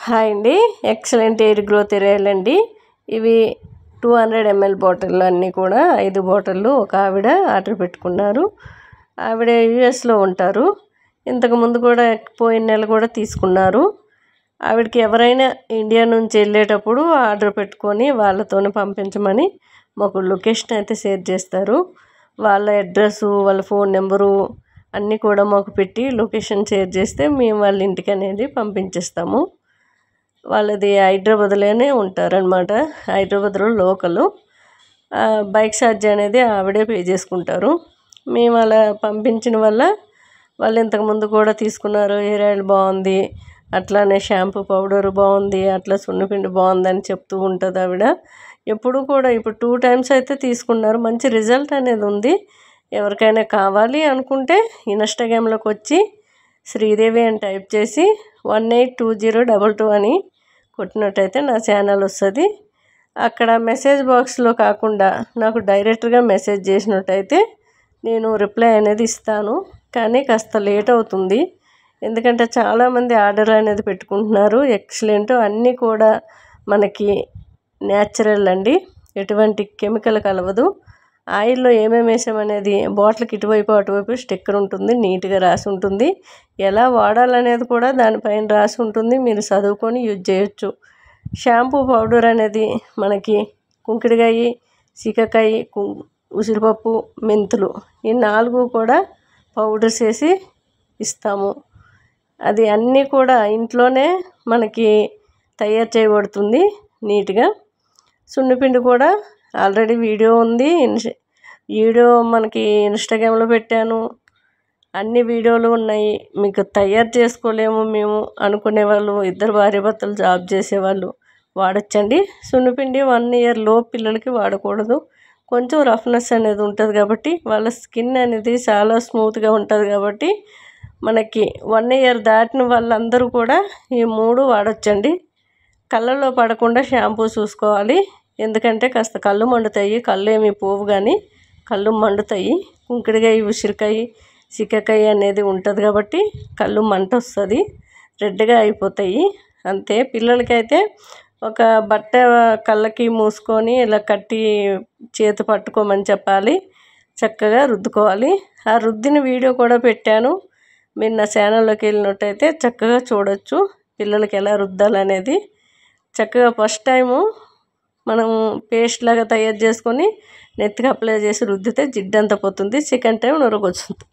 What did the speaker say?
Hi అండి, excellent air growth oil అండి. ఇవి 200 ml బాటిల్ అన్నీ కూడా 5 బాటిళ్ళు ఒక ఆవిడ ఆర్డర్ పెట్టుకున్నారు. ఆవిడ యూఎస్లో ఉంటారు. ఇంతకుముందు కూడా పోయిన నెల కూడా తీసుకున్నారు. ఆవిడకి ఎవరైనా ఇండియా నుంచి వెళ్ళేటప్పుడు ఆర్డర్ పెట్టుకొని వాళ్ళతోనే పంపించమని మాకు లొకేషన్ అయితే షేర్ చేస్తారు. వాళ్ళ అడ్రస్సు, వాళ్ళ ఫోన్ నెంబరు అన్నీ కూడా మాకు పెట్టి లొకేషన్ షేర్ చేస్తే మేము వాళ్ళ ఇంటికి అనేది పంపించేస్తాము. వాళ్ళది హైదరాబాద్లోనే ఉంటారనమాట. హైదరాబాద్లో లోకలు. బైక్ ఛార్జ్ అనేది ఆవిడే పే చేసుకుంటారు. మేము అలా పంపించిన వల్ల వాళ్ళు ఇంతకుముందు కూడా తీసుకున్నారు. హెయిర్ ఆయిల్ బాగుంది, అట్లానే షాంపూ పౌడర్ బాగుంది, అట్లా సున్నిపిండి బాగుందని చెప్తూ ఉంటుంది ఆవిడ. ఎప్పుడు కూడా ఇప్పుడు 2 times అయితే తీసుకున్నారు. మంచి రిజల్ట్ అనేది ఉంది. ఎవరికైనా కావాలి అనుకుంటే ఇన్స్టాగ్రామ్లోకి వచ్చి శ్రీదేవి అని టైప్ చేసి 182022 అని కొట్టినట్టయితే నా ఛానల్ వస్తుంది. అక్కడ మెసేజ్ బాక్స్లో కాకుండా నాకు డైరెక్ట్గా మెసేజ్ చేసినట్టయితే నేను రిప్లై అనేది ఇస్తాను. కానీ కాస్త లేట్ అవుతుంది, ఎందుకంటే చాలామంది ఆర్డర్ అనేది పెట్టుకుంటున్నారు. ఎక్సలెంట్ అన్నీ కూడా మనకి న్యాచురల్ అండి, ఎటువంటి కెమికల్ కలవదు. ఆయిల్లో ఏమేమి వేసామనేది బాటిల్కి ఇటువైపు అటువైపు స్టిక్కర్ ఉంటుంది, నీట్గా రాసి ఉంటుంది. ఎలా వాడాలనేది కూడా దానిపైన రాసి ఉంటుంది. మీరు చదువుకొని యూజ్ చేయొచ్చు. షాంపూ పౌడర్ అనేది మనకి కుంకుడుకాయ, సీకాకాయ, ఉసిరిపప్పు, మెంతులు ఈ 4 కూడా పౌడర్స్ వేసి ఇస్తాము. అది అన్నీ కూడా ఇంట్లోనే మనకి తయారు చేయబడుతుంది నీట్గా. సున్నిపిండి కూడా ఆల్రెడీ వీడియో ఉంది. వీడియో మనకి ఇన్స్టాగ్రామ్లో పెట్టాను. అన్ని వీడియోలు ఉన్నాయి. మీకు తయారు చేసుకోలేము మేము అనుకునే వాళ్ళు, ఇద్దరు భార్యాభర్తలు జాబ్ చేసేవాళ్ళు వాడచ్చండి. సున్నిపిండి 1 year లోపు పిల్లలకి వాడకూడదు. కొంచెం రఫ్నెస్ అనేది ఉంటుంది కాబట్టి, వాళ్ళ స్కిన్ అనేది చాలా స్మూత్గా ఉంటుంది కాబట్టి మనకి 1 year దాటిన వాళ్ళందరూ కూడా ఈ 3 వాడచ్చండి. కళ్ళల్లో పడకుండా షాంపూ చూసుకోవాలి, ఎందుకంటే కాస్త కళ్ళు మండుతాయి. కళ్ళు ఏమి పోవు కానీ కళ్ళు మండుతాయి. కుంకుడుకాయ, ఉసిరికాయ, సీకాకాయ అనేది ఉంటుంది కాబట్టి కళ్ళు మంట వస్తుంది, రెడ్గా అయిపోతాయి. అంతే. పిల్లలకైతే ఒక బట్ట కళ్ళకి మూసుకొని ఇలా కట్టి చేతి పట్టుకోమని చెప్పాలి. చక్కగా రుద్దుకోవాలి. ఆ రుద్దిన వీడియో కూడా పెట్టాను. మీరు నా ఛానల్లోకి వెళ్ళినట్టయితే చక్కగా చూడొచ్చు పిల్లలకి ఎలా రుద్దాలనేది. చక్కగా ఫస్ట్ టైము మనం పేస్ట్ లాగా తయారు చేసుకొని నెత్తికి అప్లై చేసి రుద్దితే జిడ్డంతా పోతుంది. Second time నొరగొస్తుంది.